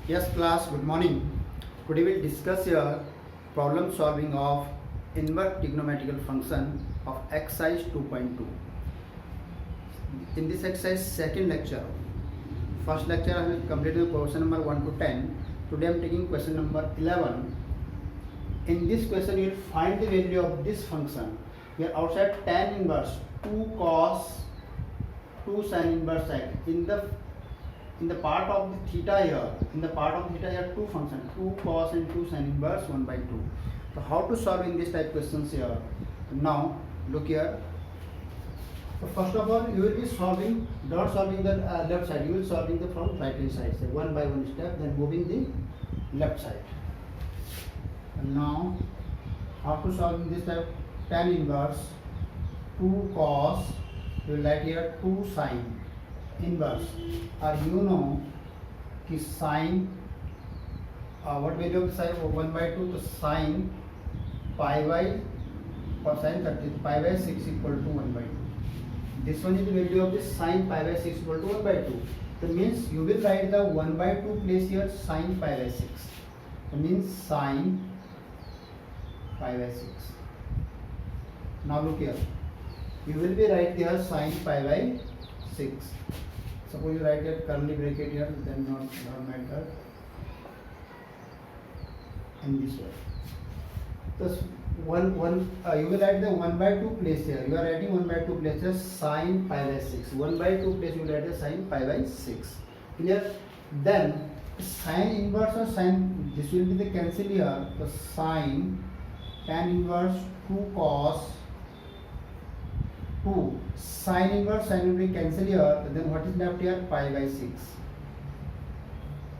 Yes, class, good morning. Today we'll discuss here problem solving of inverse trigonometrical function of exercise 2.2. In this exercise, second lecture. First lecture I have completed question number 1 to 10. Today I am taking question number 11. In this question you will find the value of this function. Here outside tan inverse 2 cos 2 sin inverse x. In the part of the theta here, two functions, 2 cos and 2 sin inverse 1 by 2. So how to solve in this type questions here? Now look here. So first of all, you will be solving, not solving the left side. You will solving the from right hand side. So one by one step, then moving the left side. And now how to solve in this type? Tan inverse 2 cos. You will write here 2 sin inverse, or you know कि sin what value of the sin 1 by 2, तो sin pi by or sin 30 pi by 6 equal to 1 by 2. This one is the value of the sin pi by 6 equal to 1 by 2. That means you will write the 1 by 2 place here sin pi by 6. That means sin pi by 6. Now look here. You will be write here sin pi by 6. Suppose you write a curly bracket here, then not matter. In this way. Thus you will write the 1 by 2 place here. You are writing 1 by 2 place here sin pi by 6. 1 by 2 place you will write the sin pi by 6. Clear? Then sin inverse or sin, this will be the cancel here. The sin tan inverse 2 cos 2 sin inverse sin will be cancel here, then what is left here? Pi by 6.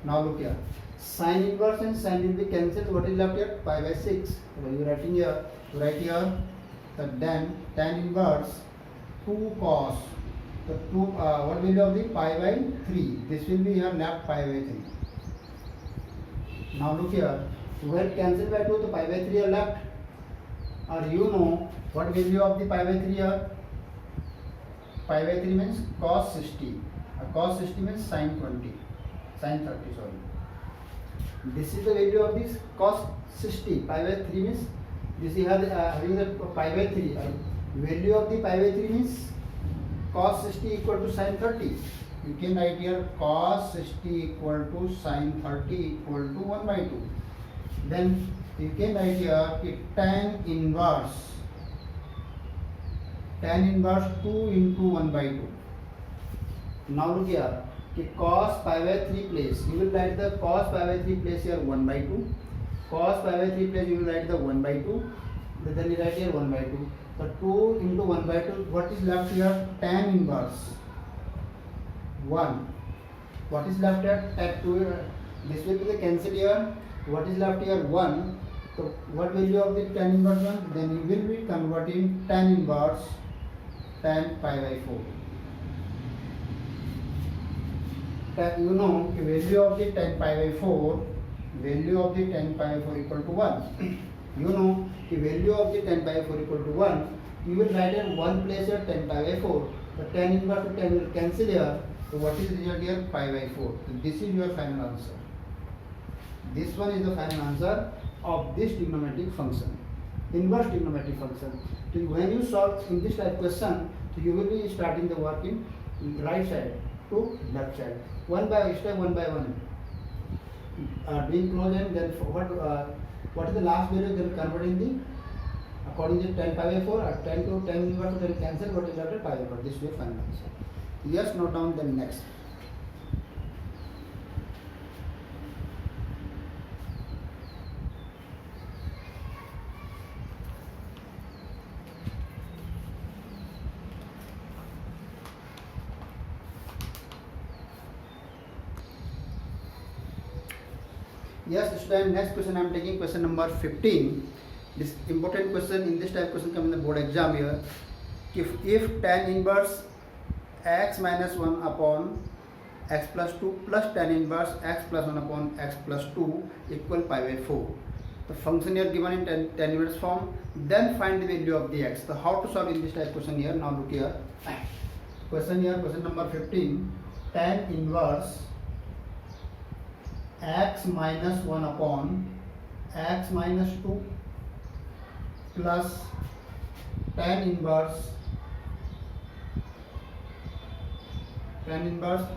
Now look here, sin inverse and sin will be cancelled. What is left here? Pi by 6. So you writing here, write here that then tan inverse 2 cos the 2 what value of the pi by 3. This will be here left pi by 3. Now look here, when cancel by 2, the pi by 3 are left. Or you know what value of the pi by 3 are? Pi by 3 means cos 60. Cos 60 means sin 20. Sin 30, sorry. This is the value of this cos 60. Pi by 3 means this is having the pi by 3. Value of the pi by 3 means cos 60 equal to sin 30. You can write here cos 60 equal to sin 30 equal to 1 by 2. Then you can write here tan inverse 2 into 1 by 2. Now look here, cos pi by 3 place, you will write the cos pi by 3 place here 1 by 2. Cos pi by 3 place you will write the 1 by 2. Then you write here 1 by 2. So 2 into 1 by 2, what is left here? Tan inverse 1. What is left here? Tan 2. This will be the cancel here. What is left here? 1. So what value of the tan inverse 1? Then you will be converting tan inverse tan pi by 4. You know the value of the tan pi by 4, value of the tan pi by 4 equal to 1. You know the value of the tan pi by 4 equal to 1. You will write in one place here tan pi by 4. The tan inverse to tan will cancel here. So what is the result here? Pi by 4. So this is your final answer. This one is the final answer of this trigonometric function, inverse trigonometric function. So when you solve in this type question, so you will be starting the work in right side to left side, one by step, one by one. Doing close and then what is the last value? Then converting the according to tan pi by 4 or 10 to 10 inverse, then cancel what is left pi by 4. This way final answer. Yes, note down the next. Yes, student, next question I am taking question number 15. This important question, in this type question come in the board exam here. If tan inverse x minus 1 upon x plus 2 plus tan inverse x plus 1 upon x plus 2 equal pi by 4. The function here given in tan inverse form, then find the value of the x. So how to solve in this type question here? Now look here. Question here, question number 15. Tan inverse x minus 1 upon x minus 2 plus tan inverse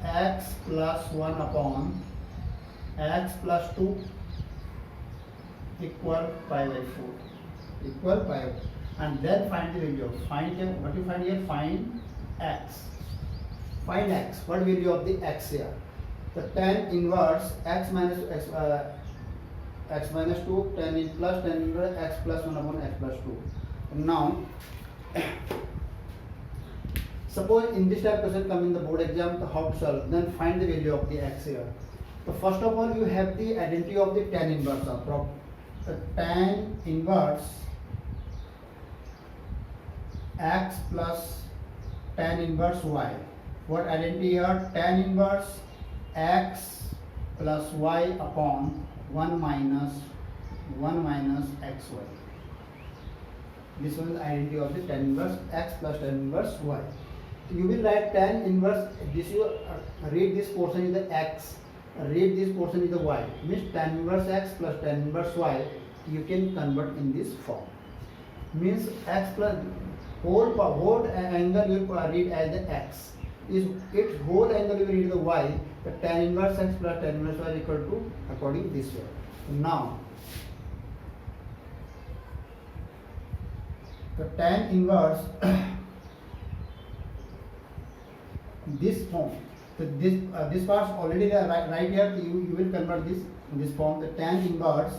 x plus 1 upon x plus 2 equal pi by 4 equal pi, and then find the value of what you find here, find x. What value of the x here? The tan inverse x minus 2 tan in plus tan inverse x plus 1 upon x plus 2. Now suppose in this type question come in the board exam, so how to solve? Then find the value of the x here. So first of all, you have the identity of the tan inverse of the tan inverse x plus tan inverse y. What identity here? Tan inverse x plus y upon 1 minus xy. This one is the identity of the tan inverse x plus tan inverse y. You will write tan inverse, this you read this portion is the x, read this portion is the y, means tan inverse x plus tan inverse y you can convert in this form. Means x plus whole angle you will read as the x, is its whole angle you will read the y, the tan inverse x plus tan inverse y is equal to according this way. Now the tan inverse this form, so this part already right here, you will convert this in this form. The tan inverse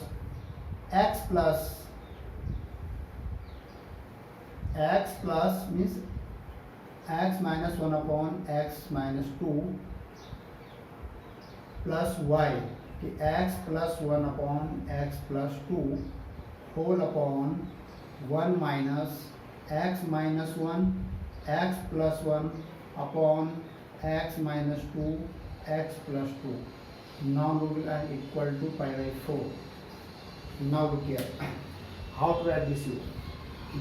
x plus means x minus 1 upon x minus 2 plus y, okay, x plus 1 upon x plus 2 whole upon 1 minus x minus 1 x plus 1 upon x minus 2 x plus 2. Now we will add equal to pi by 4. Now look here, how to write this here.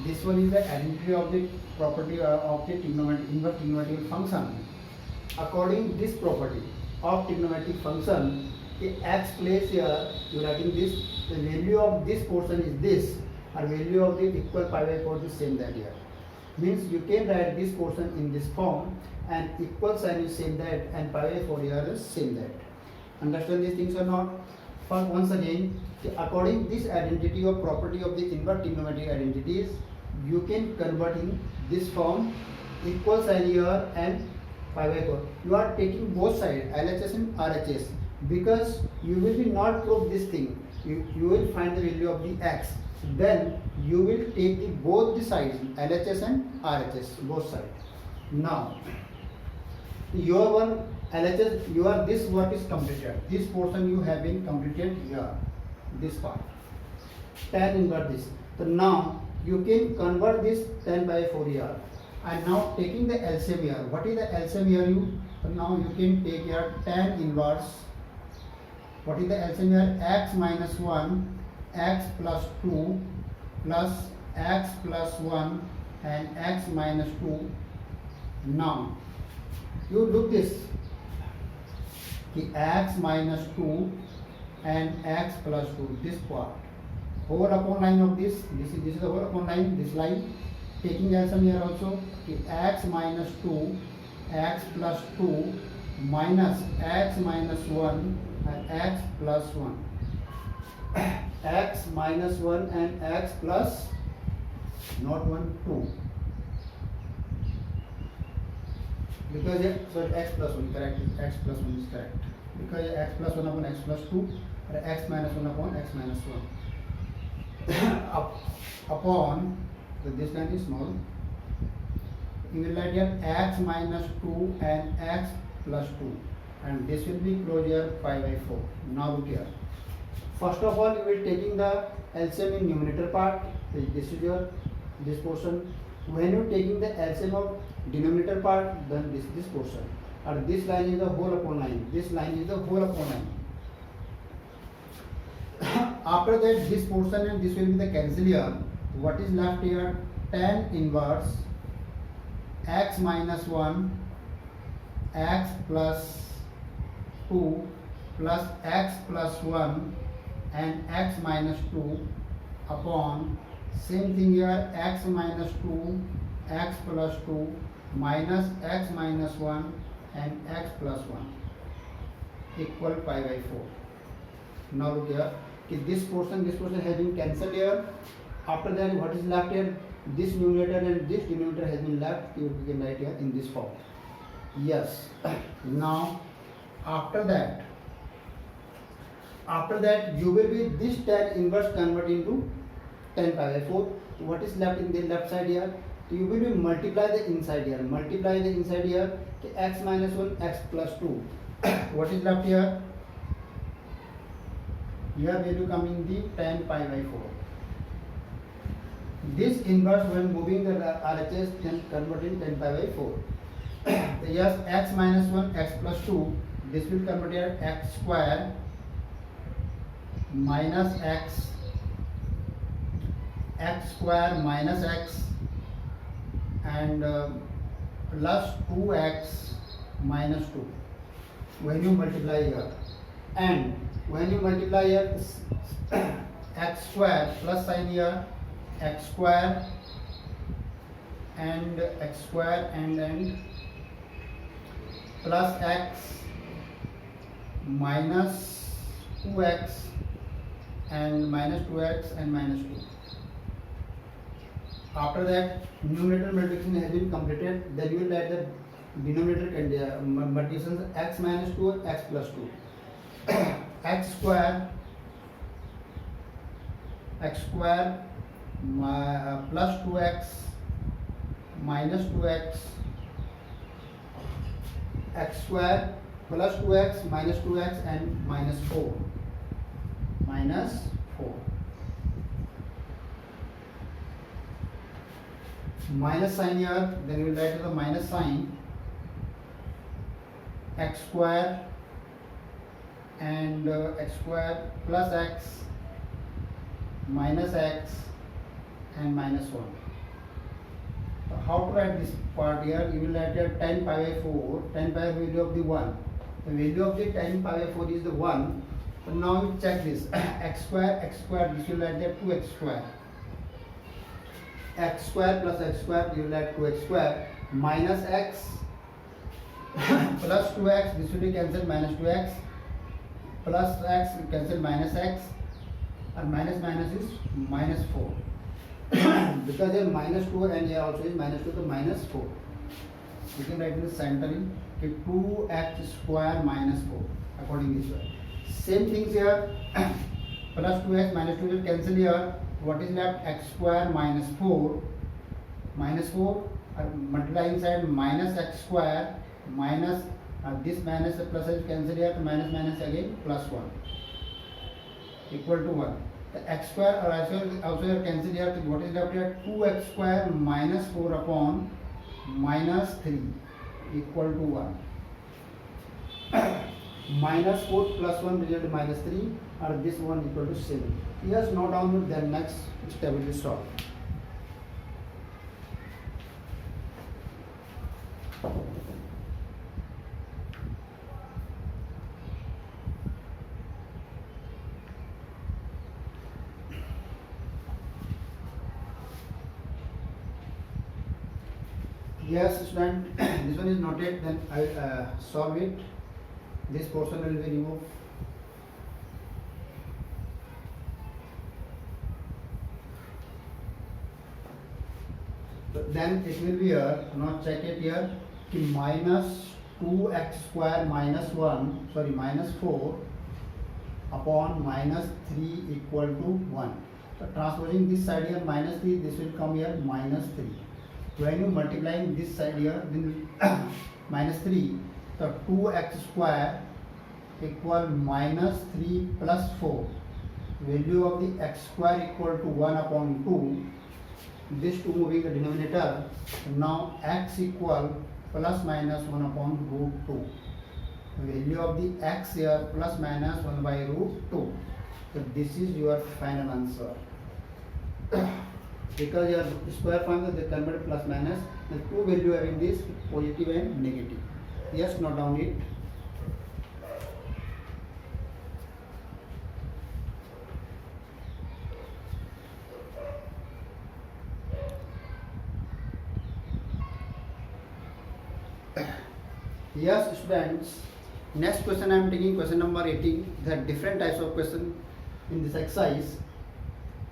This one is the identity of the property of the inverse trigonometric function. According this property of trigonometric function, the x place here, you are writing this, the value of this portion is this, or value of the equal pi by 4 is same that here. Means you can write this portion in this form, and equal sign is same that, and pi by 4 here is same that. Understand these things or not? First, once again, according this identity or property of the inverse trigonometric identities, you can convert in this form, equal sign here and pi by 4. You are taking both sides, LHS and RHS, because you will be not prove this thing. You will find the value of the x. Then you will take both the sides, LHS and RHS, both sides. Now, your one LHS, your this work is completed. This portion you have been completed here, this part. Tan inverse this. So now you can convert this tan by 4 here. And now taking the LCM here. What is the LCM here? So now you can take here tan inverse. What is the LCM here? X minus 1 x plus 2 plus x plus 1 and x minus 2. Now you look this, the x minus 2 and x plus 2, this part, whole upon line of this is the whole upon line, this line, taking LCM here also, the x minus 2 x plus 2 minus x minus 1 and x plus 1. X minus 1 and x plus not 1, 2. Because x plus 1 correct, x plus 1 is correct. Because x plus 1 upon x plus 2 or x minus 1 upon x minus 1. Upon, so this line is small. You will write here x minus 2 and x plus 2. And this will be closure pi by 4. Now look here. First of all, you will taking the LCM in numerator part. This is your this portion. When you taking the LCM of denominator part, then this portion. And this line is the whole upon line. This line is the whole upon line. After that, this portion and this will be the cancel here. What is left here? Tan inverse x minus 1 x plus 2 plus x plus 1 and x minus 2 upon same thing here, x minus 2 x plus 2 minus x minus 1 and x plus 1 equal pi by 4. Now look here, this portion has been cancelled here. After that, what is left here? This numerator and this denominator has been left. You can write here in this form. Yes. Now after that you will be this tan inverse convert into tan pi by 4. So what is left in the left side here? So you will be multiply the inside here. Multiply the inside here. X minus 1 x plus 2. What is left here? Here value coming the tan pi by 4. This inverse when moving the RHS then convert in tan pi by 4. Yes, x minus 1 x plus 2. This will convert here x square minus x square minus x and plus 2x minus 2 when you multiply here, and when you multiply here x square plus sign here x square and plus x minus 2x and minus 2x and minus 2. After that, numerator multiplication has been completed. Then you will add the denominator multiplications x minus 2 x plus 2. X square plus 2x minus 2x x square plus 2x minus 2x and minus 4 minus sign here, then you will write the minus sign x square and x square plus x minus x and minus 1. So how to write this part here? You will write here tan pi by 4, tan pi value of the 1. The value of the tan pi by 4 is the 1. So now you check this x square, this will write there 2x square. X square plus x square, you will add 2x square minus x plus 2x, this will be cancelled minus 2x plus x cancel minus x and minus is minus 4 because here minus 2 and here also is minus 2 to minus 4. You can write this centering 2x square minus 4 according this way. Same things here plus 2x minus 2 will cancel here. What is left? X square minus 4 multiply inside minus x square minus this minus plus is cancel here, minus again plus 1 equal to 1. The x square also here cancel here. What is left here? 2x square minus 4 upon minus 3 equal to 1. Minus 4 plus 1 result to minus 3 or this one equal to 7. Yes, note down, then next step will be solved. Yes, student, this one is noted, then I solve it. This portion will be removed. Then it will be here, now check it here, minus 2x square minus 4 upon minus 3 equal to 1. So transposing this side here minus 3, this will come here minus 3. When you multiplying this side here, then minus 3, so 2x square equal minus 3 plus 4. Value of the x square equal to 1 upon 2. This 2 moving the denominator. Now x equal plus minus 1 upon root 2. Value of the x here plus minus 1 by root 2. So this is your final answer. Because your square form they convert plus minus, the two value having this positive and negative. Yes, note down it. Yes, students. Next question I am taking question number 18. There are different types of question in this exercise.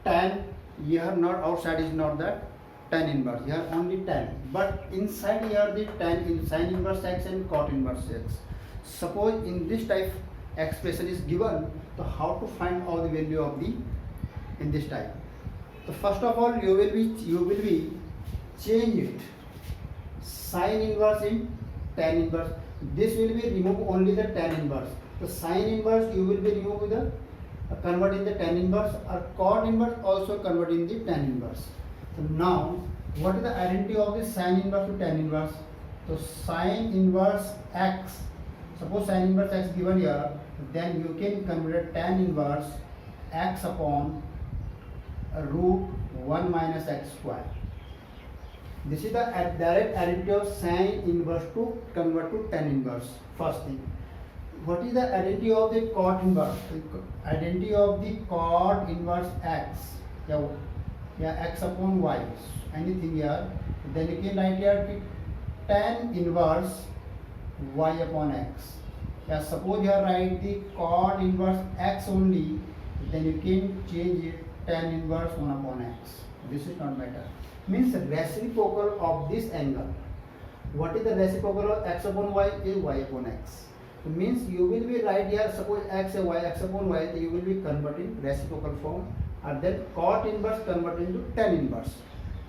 Tan here not outside is not that tan inverse. Here only tan. But inside here the tan in sin inverse x and cot inverse x. Suppose in this type expression is given, so how to find out the value of the in this type. So first of all you will be change it sin inverse in tan inverse. This will be remove only the tan inverse. So sin inverse you will be remove with the convert in the tan inverse, or cot inverse also convert in the tan inverse. So now what is the identity of the sin inverse to tan inverse? So sin inverse x, suppose sin inverse x given here, then you can convert tan inverse x upon root 1 minus x square. This is the direct identity of sin inverse to convert to tan inverse. First thing. What is the identity of the cot inverse? Identity of the cot inverse x. X upon y. Anything here. Then you can write here tan inverse y upon x. Suppose you write the cot inverse x only, then you can change it tan inverse 1 upon x. This is not matter. Means reciprocal of this angle. What is the reciprocal of x upon y? Is y upon x. It means you will be right here, suppose x and y, x upon y, you will be converting reciprocal form, and then cot inverse convert into tan inverse.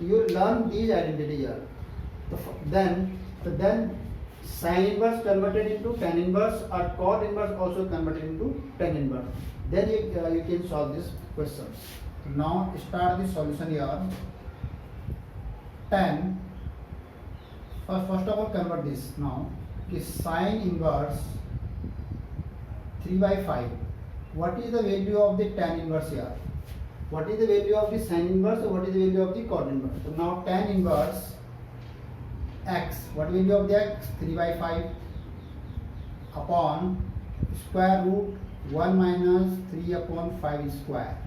You learn these identity here. Then sin inverse converted into tan inverse, or cot inverse also converted into tan inverse. Then you can solve this question. Now start the solution here. Tan. First of all convert this now. Is sin inverse 3 by 5. What is the value of the tan inverse here? What is the value of the sin inverse, or what is the value of the cot inverse? So now tan inverse x, what value of the x? 3 by 5 upon square root 1 minus 3 upon 5 square.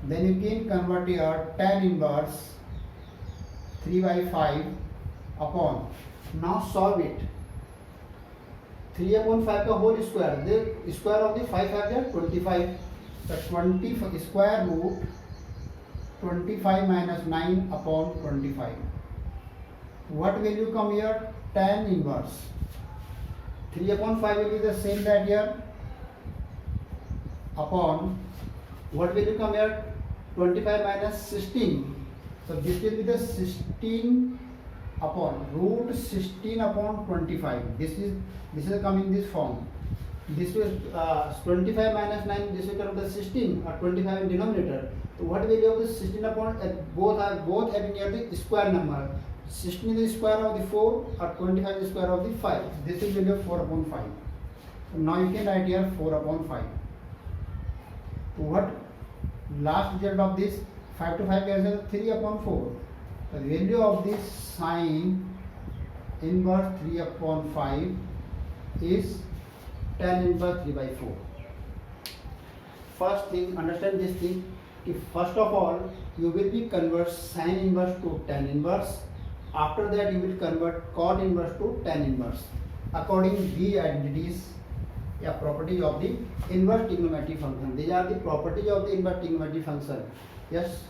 Then you can convert your tan inverse 3 by 5 upon, now solve it. 3 upon 5 का whole square, the square of the 5 are there 25. So 20 square root 25 minus 9 upon 25. What value come here? Tan inverse 3 upon 5 will be the same that here upon what value come here? 25 minus 16. So this will be the 16 upon root 16 upon 25. This is come in this form. This will 25 minus 9. This will come to 16 or 25 in denominator. So what value of the 16 upon both having here the square number. 16 is the square of the 4 or 25 is the square of the 5. This is value of 4 upon 5. So now you can write here 4 upon 5. So what last result of this 5 to 5 is 3 upon 4. The value of this sin inverse 3 upon 5 is tan inverse 3 by 4. First thing, understand this thing. First of all, you will be convert sin inverse to tan inverse. After that, you will convert cot inverse to tan inverse. According to the identities, property of the inverse trigonometric function. These are the properties of the inverse trigonometric function. Yes.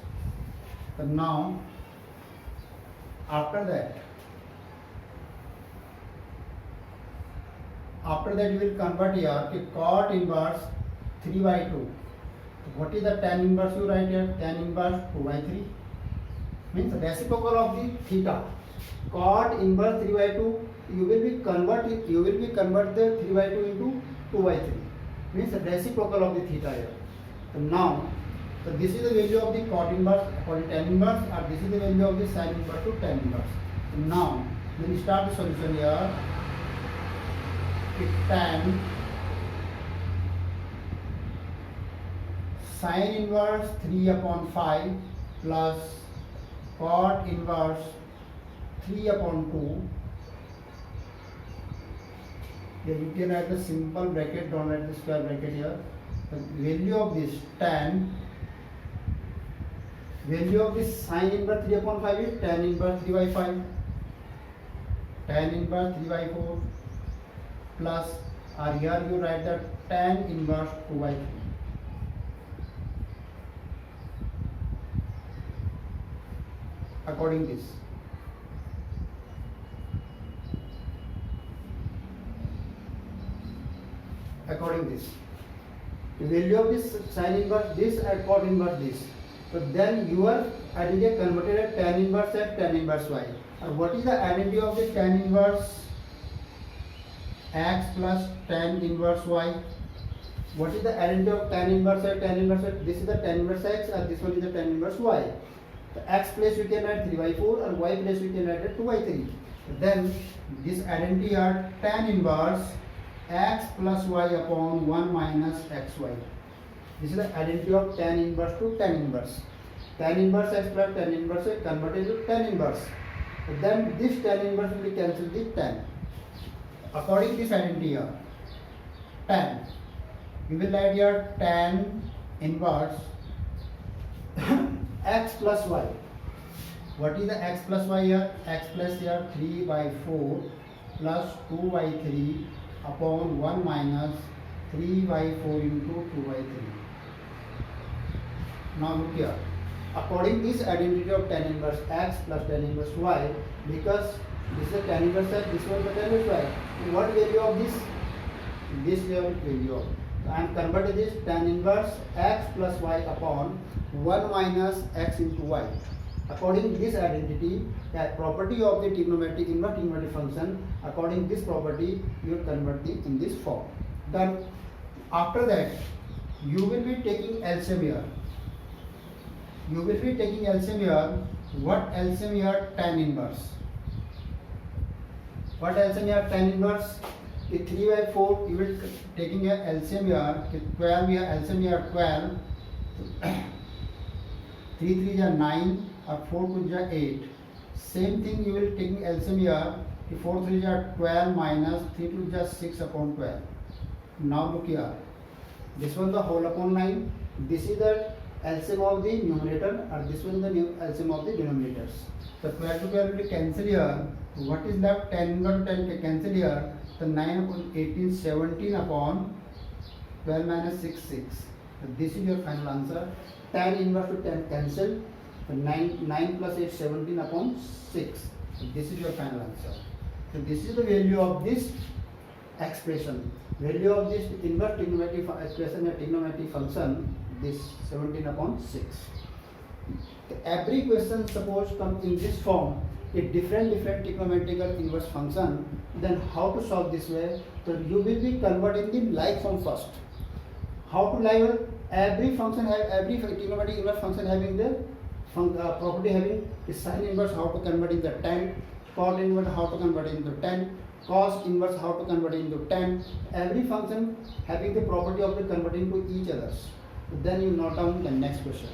So now, after that you will convert here to cot inverse 3 by 2. What is the tan inverse you write here? Tan inverse 2 by 3. Means reciprocal of the theta. Cot inverse 3 by 2. You will be convert the 3 by 2 into 2 by 3. Means reciprocal of the theta here. So now, so this is the value of the cot inverse according to tan inverse, or this is the value of the sin inverse to tan inverse. So now, when you start the solution here, tan sin inverse 3 upon 5 plus cot inverse 3 upon 2. Then you can write the simple bracket, don't write the square bracket here. The value of this tan, value of this sin inverse 3 upon 5 is tan inverse 3 by 5 tan inverse 3 by 4 plus, or here you write the tan inverse 2 by 3. According this. According this. The value of this sin inverse this and cot inverse this. So then your identity converted as tan inverse and tan inverse y. And what is the identity of this tan inverse x plus tan inverse y? What is the identity of tan inverse and tan inverse y? This is the tan inverse x and this one is the tan inverse y. The x place we can write 3 by 4 and y place we can write 2 by 3. Then this identity are tan inverse x plus y upon 1 minus xy. This is the identity of tan inverse to tan inverse. Tan inverse x plus tan inverse y converted to tan inverse. Then this tan inverse will cancel this tan. According to this identity here, tan, we will add here tan inverse x plus y. What is the x plus y here? X plus here 3 by 4 plus 2 by 3 upon 1 minus 3 by 4 into 2 by 3. Now look here. According to this identity of tan inverse x plus tan inverse y, because this is a tan inverse x, this was the tan inverse y. What value of this? This value of. So I am converting this tan inverse x plus y upon 1 minus x into y. According to this identity, that property of the trigonometric inverse trigonometric function, according to this property, you are converting in this form. Then after that, you will be taking LCM here. You will be taking LCM here. What LCM here? Tan inverse. What LCM here? Tan inverse. The 3 by 4, you will taking a LCM here. 12 here. LCM here 12. 3 3 are 9. Or 4 2 are 8. Same thing you will taking LCM here. 4 3 are 12 minus 3 2 are 6 upon 12. Now look here. This one the whole upon 9. This is the LCM of the numerator, or this one is the LCM of the denominators. So 12 to 12 will cancel here. What is left? 10 inverse 10 cancel here. So 9 upon 18, 17 upon 12 minus 6, 6. So this is your final answer. Tan inverse to tan cancel. So 9 plus 8, 17 upon 6. So this is your final answer. So this is the value of this expression. Value of this inverse trigonometric expression or trigonometric function, this 17 upon 6. Every question suppose come in this form, a different trigonometrical inverse function, then how to solve this way? So you will be converting the like form first. How to like? Every function have every trigonometric inverse function having the property having the sin inverse, how to convert into tan, cot inverse, how to convert into tan, cos inverse, how to convert into tan. Every function having the property of the converting to each others. Then you note down the next question.